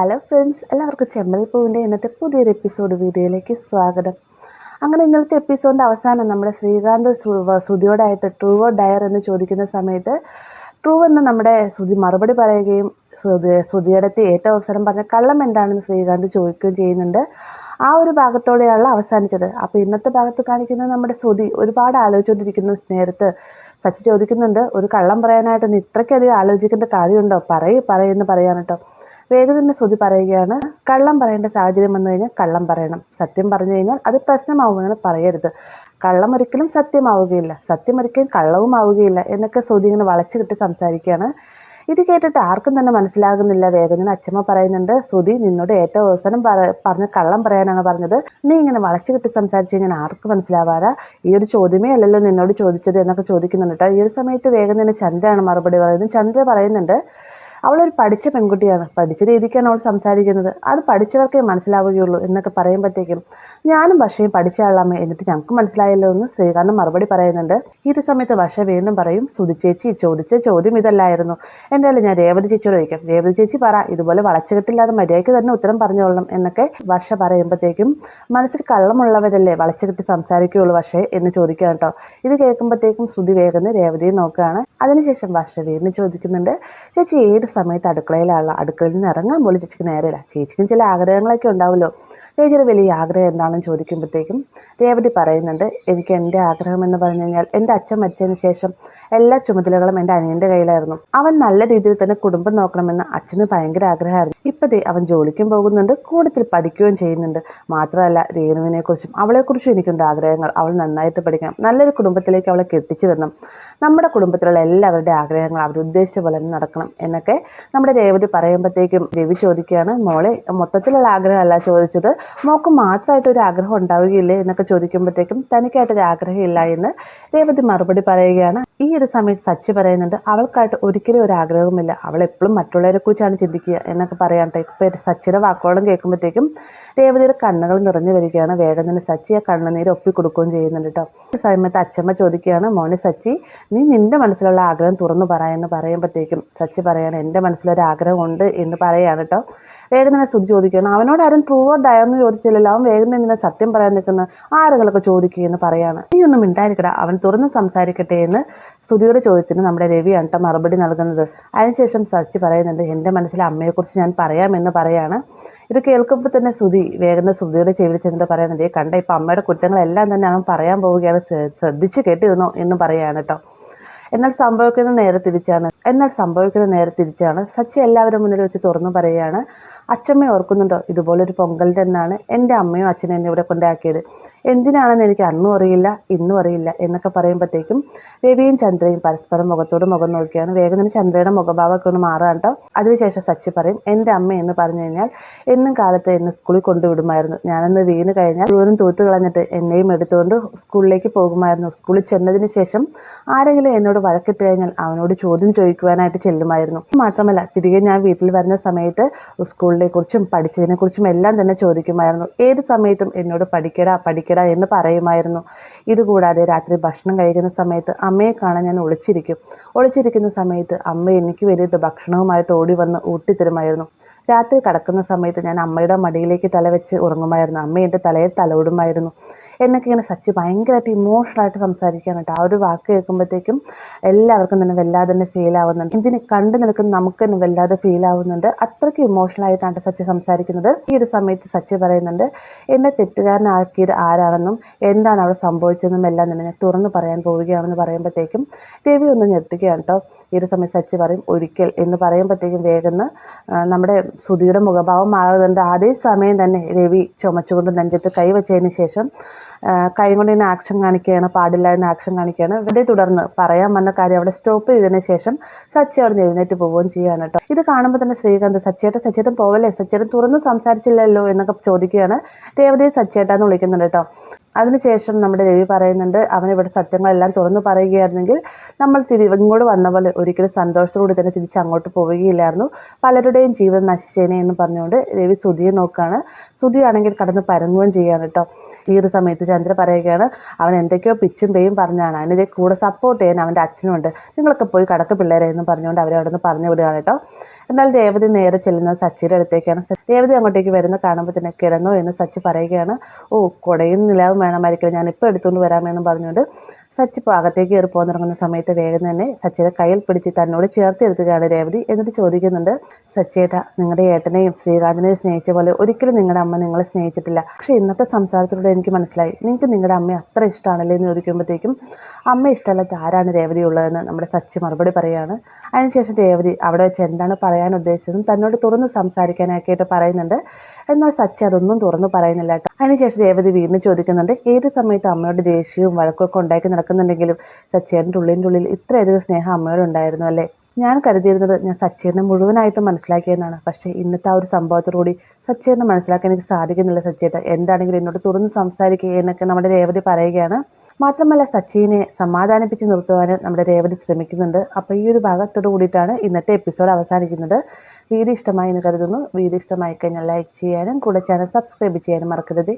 Hello friends, എല്ലാവർക്കും ചെമ്മൽ പൂവിൻ്റെ ഇന്നത്തെ പുതിയൊരു എപ്പിസോഡ് വീഡിയോയിലേക്ക് സ്വാഗതം. അങ്ങനെ ഇന്നത്തെ എപ്പിസോഡിൻ്റെ അവസാനം നമ്മുടെ ശ്രീകാന്ത് ശ്രുതിയോടായിട്ട് ട്രൂ ഓർ ഡയർ എന്ന് ചോദിക്കുന്ന സമയത്ത് ട്രൂ എന്ന് നമ്മുടെ ശ്രുതി മറുപടി പറയുകയും ശ്രുതിയുടെ ഏറ്റവും അവസരം പറഞ്ഞ കള്ളം എന്താണെന്ന് ശ്രീകാന്ത് ചോദിക്കുകയും ചെയ്യുന്നുണ്ട്. ആ ഒരു ഭാഗത്തോടെയാണ് അവസാനിച്ചത്. അപ്പോൾ ഇന്നത്തെ ഭാഗത്ത് കാണിക്കുന്നത് നമ്മുടെ ശ്രുതി ഒരുപാട് ആലോചിച്ചുകൊണ്ടിരിക്കുന്ന നേരത്ത് സച്ചി ചോദിക്കുന്നുണ്ട്, ഒരു കള്ളം പറയാനായിട്ട് നീ ഇത്രയ്ക്കധികം ആലോചിക്കേണ്ട കാര്യമുണ്ടോ? പറയുമെന്ന് പറയാൻ കേട്ടോ. വേഗം തന്നെ ശ്രുതി പറയുകയാണ്, കള്ളം പറയേണ്ട സാഹചര്യം വന്നു കഴിഞ്ഞാൽ കള്ളം പറയണം, സത്യം പറഞ്ഞു കഴിഞ്ഞാൽ അത് പ്രശ്നമാവുമെന്ന് പറയരുത്. കള്ളം ഒരിക്കലും സത്യമാവുകയില്ല, സത്യം ഒരിക്കലും കള്ളവും ആവുകയില്ല എന്നൊക്കെ ശ്രുതി ഇങ്ങനെ വളച്ചു കിട്ടി സംസാരിക്കുകയാണ്. ഇത് കേട്ടിട്ട് ആർക്കും തന്നെ മനസ്സിലാകുന്നില്ല. വേഗം തന്നെ അച്ഛമ്മ പറയുന്നുണ്ട്, ശ്രുതി നിന്നോട് ഏറ്റവും അവസാനം പറഞ്ഞ കള്ളം പറയാനാണ് പറഞ്ഞത്, നീ ഇങ്ങനെ വളച്ചു കിട്ടി സംസാരിച്ചു കഴിഞ്ഞാൽ ആർക്ക് മനസ്സിലാവാനാ? ഈ ഒരു ചോദ്യമേ അല്ലല്ലോ നിന്നോട് ചോദിച്ചത് എന്നൊക്കെ ചോദിക്കുന്നുണ്ട് കേട്ടോ. ഈ ഒരു സമയത്ത് വേഗം തന്നെ ചന്ദ്രയാണ് മറുപടി പറയുന്നത്. ചന്ദ്ര പറയുന്നുണ്ട്, അവളൊരു പഠിച്ച പെൺകുട്ടിയാണ്, പഠിച്ച രീതിക്കാണ് അവൾ സംസാരിക്കുന്നത്, അത് പഠിച്ചവർക്കേ മനസ്സിലാവുകയുള്ളൂ എന്നൊക്കെ പറയുമ്പോഴത്തേക്കും ഞാനും വർഷയും പഠിച്ച ആളാമേ, എന്നിട്ട് ഞങ്ങൾക്ക് മനസ്സിലായല്ലോ എന്ന് ശ്രീകാന്ത് മറുപടി പറയുന്നുണ്ട്. ഈ ഒരു സമയത്ത് വർഷ വീണ്ടും പറയും, ശ്രുതി ചേച്ചി ചോദിച്ച ചോദ്യം ഇതല്ലായിരുന്നു, എന്തായാലും ഞാൻ രേവതി ചേച്ചിയോട് ചോദിക്കാം, രേവതി ചേച്ചി പറ, ഇതുപോലെ വളച്ചുകെട്ടില്ലാതെ മര്യാദയ്ക്ക് തന്നെ ഉത്തരം പറഞ്ഞോളണം എന്നൊക്കെ വർഷ പറയുമ്പോഴത്തേക്കും മനസ്സിൽ കള്ളമുള്ളവരല്ലേ വളച്ചുകെട്ടി സംസാരിക്കുകയുള്ളൂ വർഷയെ എന്ന് ചോദിക്കാം കേട്ടോ. ഇത് കേൾക്കുമ്പോഴത്തേക്കും ശ്രുതി വേഗം രേവതിയെ നോക്കുകയാണ്. അതിനുശേഷം വർഷ വീണ്ടും ചോദിക്കുന്നുണ്ട്, ചേച്ചി ഏത് സമയത്ത് അടുക്കളയിലുള്ള അടുക്കളയിൽ നിന്ന് ഇറങ്ങാൻ പോലും ചേച്ചിക്ക് നേരെയില്ല, ചേച്ചിക്കും ചില ആഗ്രഹങ്ങളൊക്കെ ഉണ്ടാവുമല്ലോ, ചേച്ചിയുടെ വലിയ ആഗ്രഹം എന്താണെന്ന് ചോദിക്കുമ്പോഴത്തേക്കും രേവതി പറയുന്നുണ്ട്, എനിക്ക് എൻ്റെ ആഗ്രഹം എന്ന് പറഞ്ഞു കഴിഞ്ഞാൽ എൻ്റെ അച്ഛൻ മരിച്ചതിന് ശേഷം എല്ലാ ചുമതലകളും എൻ്റെ അനിയൻ്റെ കയ്യിലായിരുന്നു. അവൻ നല്ല രീതിയിൽ തന്നെ കുടുംബം നോക്കണമെന്ന് അച്ഛന് ഭയങ്കര ആഗ്രഹമായിരുന്നു. ഇപ്പോഴത്തെ അവൻ ജോലിക്കും പോകുന്നുണ്ട്, കൂടുതൽ പഠിക്കുകയും ചെയ്യുന്നുണ്ട്. മാത്രമല്ല രേണുവിനെ കുറിച്ചും അവളെക്കുറിച്ചും എനിക്കുണ്ട് ആഗ്രഹങ്ങൾ. അവൾ നന്നായിട്ട് പഠിക്കണം, നല്ലൊരു കുടുംബത്തിലേക്ക് അവളെ കെട്ടിച്ചു വരണം, നമ്മുടെ കുടുംബത്തിലുള്ള എല്ലാവരുടെ ആഗ്രഹങ്ങൾ അവരുദ്ദേശിച്ച പോലെ നടക്കണം എന്നൊക്കെ നമ്മുടെ രേവതി പറയുമ്പോഴത്തേക്കും രവി ചോദിക്കുകയാണ്, മോളെ മൊത്തത്തിലുള്ള ആഗ്രഹമല്ല ചോദിച്ചത്, മോൾക്ക് മാത്രമായിട്ട് ഒരു ആഗ്രഹം ഉണ്ടാവുകയില്ലേ എന്നൊക്കെ ചോദിക്കുമ്പോഴത്തേക്കും തനിക്കായിട്ടൊരു ആഗ്രഹം ഇല്ല എന്ന് രേവതി മറുപടി പറയുകയാണ്. ഈ ഒരു സമയത്ത് സച്ചി പറയുന്നുണ്ട്, അവൾക്കായിട്ട് ഒരിക്കലും ഒരു ആഗ്രഹവുമില്ല, അവൾ എപ്പോഴും മറ്റുള്ളവരെ കുറിച്ചാണ് ചിന്തിക്കുക എന്നൊക്കെ പറയാട്ടെ. ഇപ്പം സച്ചിയുടെ വാക്കോളം കേൾക്കുമ്പോഴത്തേക്കും രേവതിയുടെ കണ്ണുകൾ നിറഞ്ഞു വരികയാണ്. വേഗം തന്നെ സച്ചി ആ കണ്ണുനീര് ഒപ്പിക്കൊടുക്കുകയും ചെയ്യുന്നുണ്ട് കേട്ടോ. ഈ സമയത്ത് അച്ഛമ്മ ചോദിക്കുകയാണ്, മോനെ സച്ചി നീ നിന്റെ മനസ്സിലുള്ള ആഗ്രഹം തുറന്നു പറയാമെന്ന് പറയുമ്പോഴത്തേക്കും സച്ചി പറയാണ്, എൻ്റെ മനസ്സിലൊരു ആഗ്രഹം ഉണ്ട് എന്ന് പറയാണ് കേട്ടോ. വേഗം തന്നെ ശ്രുതി ചോദിക്കുകയാണ്, അവനോട് ആരും ട്രൂ ഓർ ഡയർ എന്ന് ചോദിച്ചില്ലല്ലോ, അവൻ വേഗം തന്നെ സത്യം പറയാൻ നിൽക്കുന്ന ആരെങ്കിലൊക്കെ ചോദിക്കുകയെന്ന് പറയാണ്. നീ ഒന്നും മിണ്ടായിരിക്കടാ, അവൻ തുറന്ന് സംസാരിക്കട്ടെ എന്ന് ശ്രുതിയുടെ ചോദ്യത്തിന് നമ്മുടെ രവിയാണ് കേട്ടോ മറുപടി നൽകുന്നത്. അതിനുശേഷം സച്ചി പറയുന്നുണ്ട്, എൻ്റെ മനസ്സിലെ അമ്മയെക്കുറിച്ച് ഞാൻ പറയാമെന്ന് പറയാണ്. ഇത് കേൾക്കുമ്പോൾ തന്നെ വേഗം ശ്രുതിയുടെ ചെവിയിൽ ചെന്നിട്ട് പറയുന്നത്, കണ്ട ഇപ്പം അമ്മയുടെ കുറ്റങ്ങളെല്ലാം തന്നെ അവൻ പറയാൻ പോവുകയാണ്, ശ്രദ്ധിച്ച് കേട്ടിരുന്നോ എന്ന് പറയാണ് കേട്ടോ. എന്നാൽ സംഭവിക്കുന്ന നേരെ തിരിച്ചാണ്. സച്ചി എല്ലാവരും മുന്നിൽ വെച്ച് തുറന്നു പറയുകയാണ്, അച്ഛമ്മ ഓർക്കുന്നുണ്ടോ, ഇതുപോലൊരു പൊങ്കലിൻ്റെ എന്നാണ് എൻ്റെ അമ്മയും അച്ഛനും എന്നെ ഇവിടെ കൊണ്ടാക്കിയത്, എന്തിനാണെന്ന് എനിക്ക് അന്നും അറിയില്ല ഇന്നും അറിയില്ല എന്നൊക്കെ പറയുമ്പോഴത്തേക്കും രവിയും ചന്ദ്രയും പരസ്പരം മുഖത്തോട് മുഖം നോക്കിയാണ്. വേഗം തന്നെ ചന്ദ്രയുടെ മുഖഭാവമൊക്കെ ഒന്ന് മാറാൻ കേട്ടോ. അതിനുശേഷം സച്ചി പറയും, എൻ്റെ അമ്മ എന്ന് പറഞ്ഞു കഴിഞ്ഞാൽ എന്നും കാലത്ത് എന്നെ സ്കൂളിൽ കൊണ്ടുവിടുമായിരുന്നു, ഞാനന്ന് വീണ് കഴിഞ്ഞാൽ ദൂരം തൂത്ത് കളഞ്ഞിട്ട് എന്നെയും എടുത്തുകൊണ്ട് സ്കൂളിലേക്ക് പോകുമായിരുന്നു. സ്കൂളിൽ ചെന്നതിന് ശേഷം ആരെങ്കിലും എന്നോട് വഴക്കിട്ട് കഴിഞ്ഞാൽ അവനോട് ചോദ്യം ചോദിക്കുവാനായിട്ട് ചെല്ലുമായിരുന്നു. മാത്രമല്ല തിരികെ ഞാൻ വീട്ടിൽ വരുന്ന സമയത്ത് സ്കൂളിനെ കുറിച്ചും പഠിച്ചതിനെ കുറിച്ചും എല്ലാം തന്നെ ചോദിക്കുമായിരുന്നു. ഏത് സമയത്തും എന്നോട് പഠിക്കടാ എന്ന് പറയുമായിരുന്നു. ഇതുകൂടാതെ രാത്രി ഭക്ഷണം കഴിക്കുന്ന സമയത്ത് അമ്മയെ കാണാൻ ഞാൻ ഒളിച്ചിരിക്കുന്ന സമയത്ത് അമ്മ എനിക്ക് വേണ്ടിയിട്ട് ഭക്ഷണവുമായിട്ട് ഓടി വന്ന് ഊട്ടിത്തരുമായിരുന്നു. രാത്രി കിടക്കുന്ന സമയത്ത് ഞാൻ അമ്മയുടെ മടിയിലേക്ക് തലവെച്ച് ഉറങ്ങുമായിരുന്നു, അമ്മ എൻ്റെ തലയിൽ തലോടുമായിരുന്നു എന്നൊക്കെ ഇങ്ങനെ സച്ചി ഭയങ്കരമായിട്ട് ഇമോഷണലായിട്ട് സംസാരിക്കാനായിട്ട്. ആ ഒരു വാക്ക് കേൾക്കുമ്പോഴത്തേക്കും എല്ലാവർക്കും തന്നെ വല്ലാതെ തന്നെ ഫീൽ ആവുന്നുണ്ട്. ഇതിന് കണ്ടു നിൽക്കുന്ന നമുക്ക് തന്നെ വല്ലാതെ ഫീൽ ആവുന്നുണ്ട്. അത്രയ്ക്ക് ഇമോഷണലായിട്ടാണ് സച്ചി സംസാരിക്കുന്നത്. ഈ ഒരു സമയത്ത് സച്ചി പറയുന്നുണ്ട്, എന്നെ തെറ്റുകാരനാക്കിയത് ആരാണെന്നും എന്താണ് അവിടെ സംഭവിച്ചതെന്നും എല്ലാം തന്നെ ഞാൻ തുറന്നു പറയാൻ പോവുകയാണെന്ന് പറയുമ്പോഴത്തേക്കും രവി ഒന്ന് ഞെട്ടുകയാണ് കേട്ടോ. ഈ ഒരു സമയത്ത് സച്ചി പറയും, ഒരിക്കൽ എന്ന് പറയുമ്പോഴത്തേക്കും വേഗം നമ്മുടെ ശ്രുതിയുടെ മുഖഭാവം മാറുന്നുണ്ട്. അതേ സമയം തന്നെ രവി ചുമച്ചുകൊണ്ട് നെഞ്ചത്ത് കൈവച്ചതിന് ശേഷം കൈ കൊണ്ട് തന്നെ ആക്ഷൻ കാണിക്കുകയാണ്, പാടില്ല എന്ന് ആക്ഷൻ കാണിക്കുകയാണ്. ഇതേ തുടർന്ന് പറയാൻ വന്ന കാര്യം അവിടെ സ്റ്റോപ്പ് ചെയ്തതിന് ശേഷം സച്ചി അവിടെ എഴുന്നേറ്റ് പോവുകയും ചെയ്യുകയാണ് കേട്ടോ. ഇത് കാണുമ്പോൾ തന്നെ ശ്രീകാന്ത്, സച്ചേട്ടൻ പോവല്ലേ, സച്ചേട്ടൻ തുറന്ന് സംസാരിച്ചില്ലല്ലോ എന്നൊക്കെ ചോദിക്കുകയാണ്. രേവതിയെ സച്ചേട്ടാന്ന് വിളിക്കുന്നുണ്ട് കേട്ടോ. അതിനുശേഷം നമ്മുടെ രവി പറയുന്നുണ്ട്, അവനിവിടെ സത്യങ്ങളെല്ലാം തുറന്നു പറയുകയായിരുന്നെങ്കിൽ നമ്മൾ ഇങ്ങോട്ട് വന്ന പോലെ ഒരിക്കലും സന്തോഷത്തോടെ തന്നെ തിരിച്ച് അങ്ങോട്ട് പോവുകയില്ലായിരുന്നു, പലരുടെയും ജീവിതം നശിച്ചേനെ എന്ന് പറഞ്ഞുകൊണ്ട് രവി ശ്രുതിയെ നോക്കുകയാണ്. ശ്രുതിയാണെങ്കിൽ കടന്ന് പരങ്ങുകയും ചെയ്യുകയാണ് കേട്ടോ. ഈ ഒരു സമയത്ത് ചന്ദ്ര പറയുകയാണ്, അവൻ എന്തൊക്കെയോ പിച്ചും പേയും പറഞ്ഞാണ്, അതിനെ കൂടെ സപ്പോർട്ട് ചെയ്യാൻ അവൻ്റെ അച്ഛനുമുണ്ട്, നിങ്ങളൊക്കെ പോയി കടക്ക് പിള്ളേരെ എന്ന് പറഞ്ഞുകൊണ്ട് അവരെ അവിടെ നിന്ന് പറഞ്ഞു വിടുകയാണ് കേട്ടോ. എന്നാൽ രേവതി നേരെ ചെല്ലുന്നത് സച്ചിയുടെ അടുത്തേക്കാണ്. രേവതി അങ്ങോട്ടേക്ക് വരുന്ന കാണുമ്പോൾ തന്നെ കിടന്നോ എന്ന് സച്ചി പറയുകയാണ്. ഓ, കുടയും നിലാവും വേണമായിരിക്കും, ഞാൻ ഇപ്പോൾ എടുത്തുകൊണ്ട് വരാമെന്ന് പറഞ്ഞുകൊണ്ട് സച്ചി അകത്തേക്ക് കയറി പോകാൻ തുടങ്ങുന്ന സമയത്ത് വേഗം തന്നെ സച്ചിയുടെ കയ്യിൽ പിടിച്ച് തന്നോട് ചേർത്തെടുക്കുകയാണ് രേവതി. എന്നിട്ട് ചോദിക്കുന്നുണ്ട്, സച്ചിയേട്ടാ, നിങ്ങളുടെ ഏട്ടനെയും ശ്രീകാന്തിനെയും സ്നേഹിച്ച പോലെ ഒരിക്കലും നിങ്ങളുടെ അമ്മ നിങ്ങളെ സ്നേഹിച്ചിട്ടില്ല. പക്ഷെ ഇന്നത്തെ സംസാരത്തിലൂടെ എനിക്ക് മനസ്സിലായി, നിങ്ങൾക്ക് നിങ്ങളുടെ അമ്മയെ അത്ര ഇഷ്ടമാണല്ലേ എന്ന് ചോദിക്കുമ്പോഴത്തേക്കും അമ്മ ഇഷ്ടമല്ലാത്ത ആരാണ് രേവതി ഉള്ളതെന്ന് നമ്മുടെ സച്ചി മറുപടി പറയുകയാണ്. അതിനുശേഷം രേവതി അവിടെ വെച്ച് എന്താണ് പറയാൻ ഉദ്ദേശിച്ചതും തന്നോട് തുറന്ന് സംസാരിക്കാനൊക്കെയായിട്ട് പറയുന്നുണ്ട്. എന്നാൽ സച്ചി അതൊന്നും തുറന്നു പറയുന്നില്ല കേട്ടോ. അതിനുശേഷം രേവതി വീണ്ടും ചോദിക്കുന്നുണ്ട്, ഏത് സമയത്ത് അമ്മയോട് ദേഷ്യവും വഴക്കൊക്കെ ഉണ്ടാക്കി നടക്കുന്നുണ്ടെങ്കിലും സച്ചിയുടെ ഉള്ളിൽ ഇത്രയധികം സ്നേഹം അമ്മയോടുണ്ടായിരുന്നു അല്ലേ? ഞാൻ കരുതിയിരുന്നത് ഞാൻ സച്ചേട്ടനെ മുഴുവനായിട്ടും മനസ്സിലാക്കിയെന്നാണ്. പക്ഷേ ഇന്നത്തെ ആ ഒരു സംഭവത്തോടുകൂടി സച്ചേട്ടനെ മനസ്സിലാക്കാൻ എനിക്ക് സാധിക്കുന്നില്ല സച്ചേട്ട. എന്താണെങ്കിലും എന്നോട് തുറന്ന് സംസാരിക്കുക എന്നൊക്കെ നമ്മുടെ രേവതി പറയുകയാണ്. മാത്രമല്ല സച്ചിനെ സമാധാനിപ്പിച്ച് നിർത്തുവാനും നമ്മുടെ രേവതി ശ്രമിക്കുന്നുണ്ട്. അപ്പോൾ ഈ ഒരു ഭാഗത്തോട് കൂടിയിട്ടാണ് ഇന്നത്തെ എപ്പിസോഡ് അവസാനിക്കുന്നത്. വീഡിയോ ഇഷ്ടമായി എന്ന് കരുതുന്നു. വീഡിയോ ഇഷ്ടമായി കഴിഞ്ഞാൽ ലൈക്ക് ചെയ്യാനും കൂടെ ചാനൽ സബ്സ്ക്രൈബ് ചെയ്യാനും മറക്കരുത്.